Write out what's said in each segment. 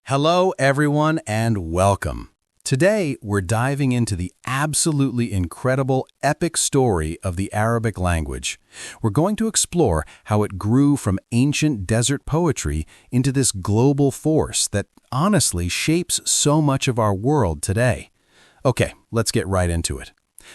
Hello, everyone, and welcome. Today, we're diving into the absolutely incredible epic story of the Arabic language. We're going to explore how it grew from ancient desert poetry into this global force that honestly shapes so much of our world today. Okay, let's get right into it.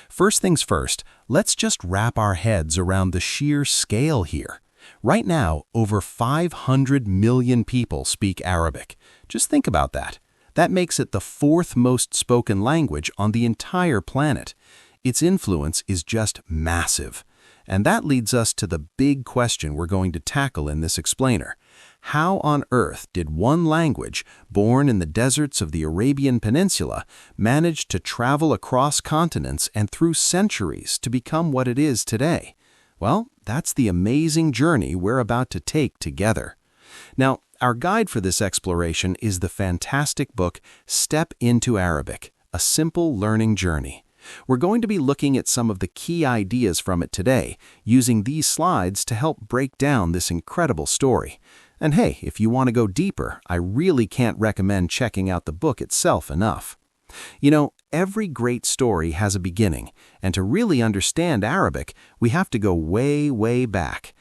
First things first, let's just wrap our heads around the sheer scale here. Right now, over 500 million people speak Arabic. Just think about that. That makes it the fourth most spoken language on the entire planet. Its influence is just massive. And that leads us to the big question we're going to tackle in this explainer. How on earth did one language, born in the deserts of the Arabian Peninsula, manage to travel across continents and through centuries to become what it is today? Well, that's the amazing journey we're about to take together. Now, our guide for this exploration is the fantastic book Step into Arabic, A Simple Learning Journey. We're going to be looking at some of the key ideas from it today, using these slides to help break down this incredible story. And hey, if you want to go deeper, I really can't recommend checking out the book itself enough. You know, every great story has a beginning, and to really understand Arabic, we have to go way, way back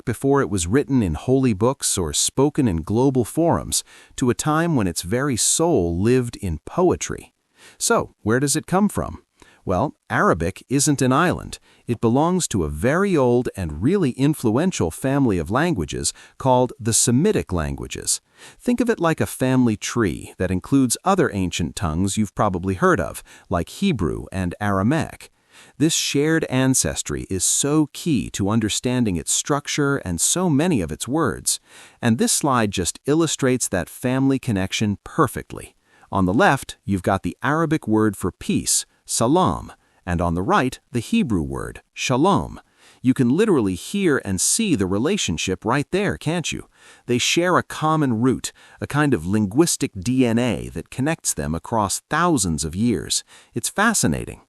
before it was written in holy books or spoken in global forums, to a time when its very soul lived in poetry. So, where does it come from? Well, Arabic isn't an island. It belongs to a very old and really influential family of languages called the Semitic languages. Think of it like a family tree that includes other ancient tongues you've probably heard of, like Hebrew and Aramaic. This shared ancestry is so key to understanding its structure and so many of its words. And this slide just illustrates that family connection perfectly. On the left, you've got the Arabic word for peace, salam, and on the right, the Hebrew word, shalom. You can literally hear and see the relationship right there, can't you? They share a common root, a kind of linguistic DNA that connects them across thousands of years. It's fascinating.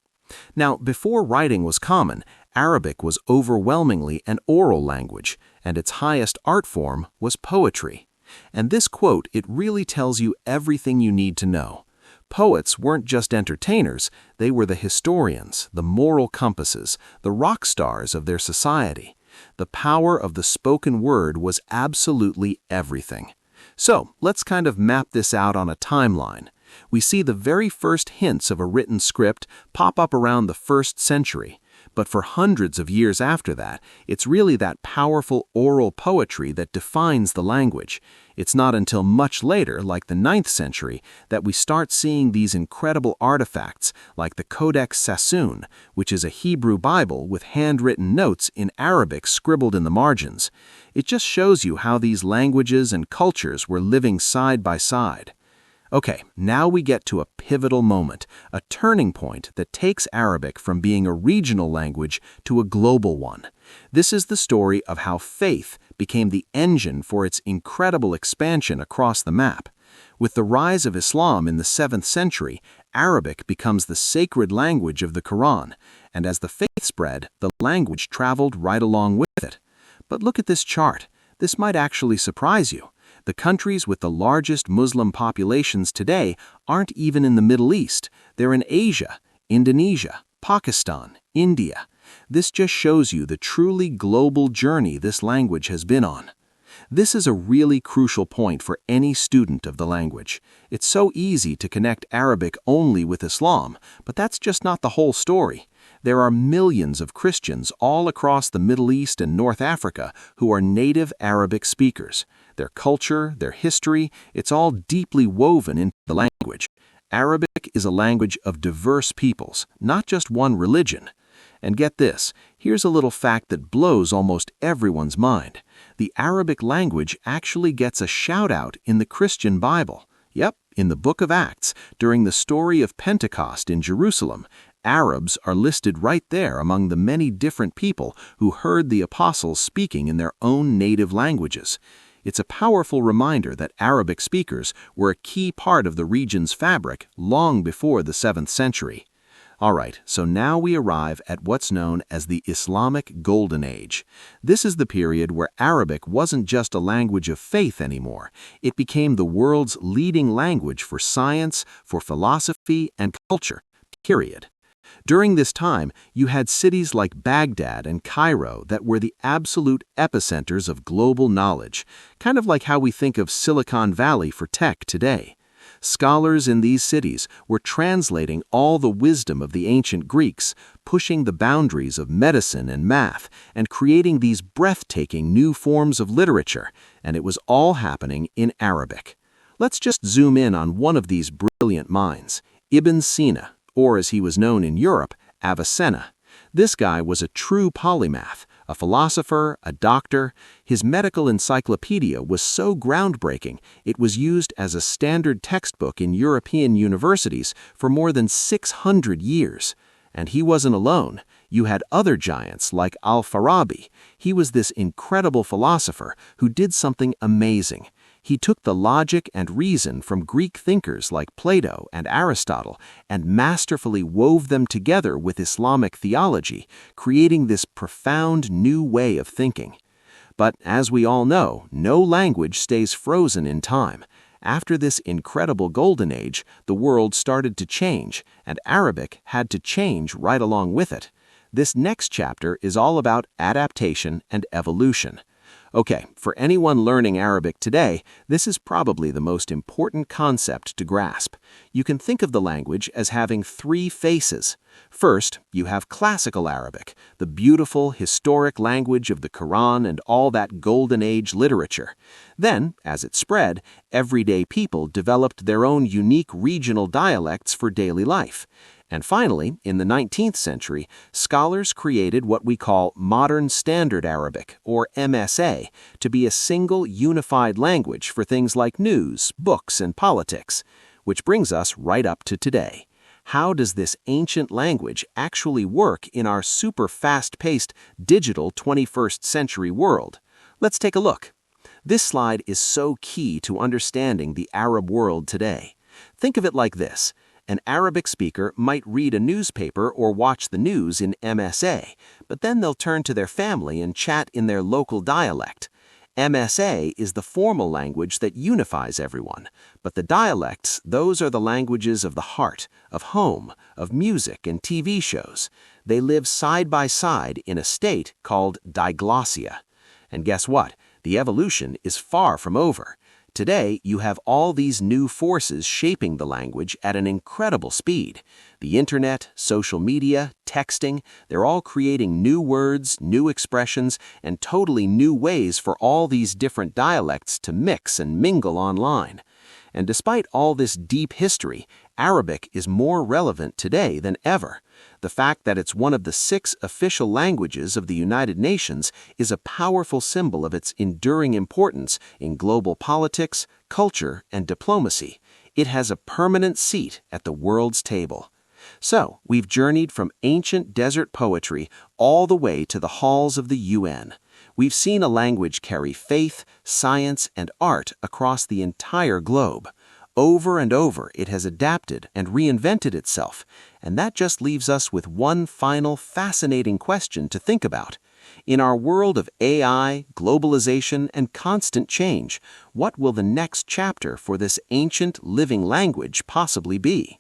Now, before writing was common, Arabic was overwhelmingly an oral language, and its highest art form was poetry. And this quote, it really tells you everything you need to know. Poets weren't just entertainers, they were the historians, the moral compasses, the rock stars of their society. The power of the spoken word was absolutely everything. So, let's kind of map this out on a timeline. We see the very first hints of a written script pop up around the 1st century. But for hundreds of years after that, it's really that powerful oral poetry that defines the language. It's not until much later, like the 9th century, that we start seeing these incredible artifacts like the Codex Sassoon, which is a Hebrew Bible with handwritten notes in Arabic scribbled in the margins. It just shows you how these languages and cultures were living side by side. Okay, now we get to a pivotal moment, a turning point that takes Arabic from being a regional language to a global one. This is the story of how faith became the engine for its incredible expansion across the map. With the rise of Islam in the 7th century, Arabic becomes the sacred language of the Quran, and as the faith spread, the language traveled right along with it. But look at this chart. This might actually surprise you. The countries with the largest Muslim populations today aren't even in the Middle East. They're in Asia, Indonesia, Pakistan, India. This just shows you the truly global journey this language has been on. This is a really crucial point for any student of the language. It's so easy to connect Arabic only with Islam, but that's just not the whole story. There are millions of Christians all across the Middle East and North Africa who are native Arabic speakers. Their culture, their history, it's all deeply woven into the language. Arabic is a language of diverse peoples, not just one religion. And get this, here's a little fact that blows almost everyone's mind. The Arabic language actually gets a shout-out in the Christian Bible. Yep, in the book of Acts, during the story of Pentecost in Jerusalem, Arabs are listed right there among the many different people who heard the apostles speaking in their own native languages. It's a powerful reminder that Arabic speakers were a key part of the region's fabric long before the 7th century. All right, so now we arrive at what's known as the Islamic Golden Age. This is the period where Arabic wasn't just a language of faith anymore. It became the world's leading language for science, for philosophy, and culture, period. During this time, you had cities like Baghdad and Cairo that were the absolute epicenters of global knowledge, kind of like how we think of Silicon Valley for tech today. Scholars in these cities were translating all the wisdom of the ancient Greeks, pushing the boundaries of medicine and math, and creating these breathtaking new forms of literature, and it was all happening in Arabic. Let's just zoom in on one of these brilliant minds, Ibn Sina, or as he was known in Europe, Avicenna. This guy was a true polymath, a philosopher, a doctor. His medical encyclopedia was so groundbreaking, it was used as a standard textbook in European universities for more than 600 years. And he wasn't alone. You had other giants like Al-Farabi. He was this incredible philosopher who did something amazing. He took the logic and reason from Greek thinkers like Plato and Aristotle and masterfully wove them together with Islamic theology, creating this profound new way of thinking. But as we all know, no language stays frozen in time. After this incredible golden age, the world started to change, and Arabic had to change right along with it. This next chapter is all about adaptation and evolution. Okay, for anyone learning Arabic today, this is probably the most important concept to grasp. You can think of the language as having three faces. First, you have classical Arabic, the beautiful, historic language of the Quran and all that golden age literature. Then, as it spread, everyday people developed their own unique regional dialects for daily life. And finally, in the 19th century, scholars created what we call Modern Standard Arabic, or MSA, to be a single unified language for things like news, books, and politics. Which brings us right up to today. How does this ancient language actually work in our super fast-paced, digital 21st century world? Let's take a look. This slide is so key to understanding the Arab world today. Think of it like this. An Arabic speaker might read a newspaper or watch the news in MSA, but then they'll turn to their family and chat in their local dialect. MSA is the formal language that unifies everyone, but the dialects, those are the languages of the heart, of home, of music and TV shows. They live side by side in a state called diglossia. And guess what? The evolution is far from over. Today, you have all these new forces shaping the language at an incredible speed. The internet, social media, texting, they're all creating new words, new expressions, and totally new ways for all these different dialects to mix and mingle online. And despite all this deep history, Arabic is more relevant today than ever. The fact that it's one of the 6 official languages of the United Nations is a powerful symbol of its enduring importance in global politics, culture, and diplomacy. It has a permanent seat at the world's table. So, we've journeyed from ancient desert poetry all the way to the halls of the UN. We've seen a language carry faith, science, and art across the entire globe. Over and over, it has adapted and reinvented itself, and that just leaves us with one final fascinating question to think about. In our world of AI, globalization, and constant change, what will the next chapter for this ancient living language possibly be?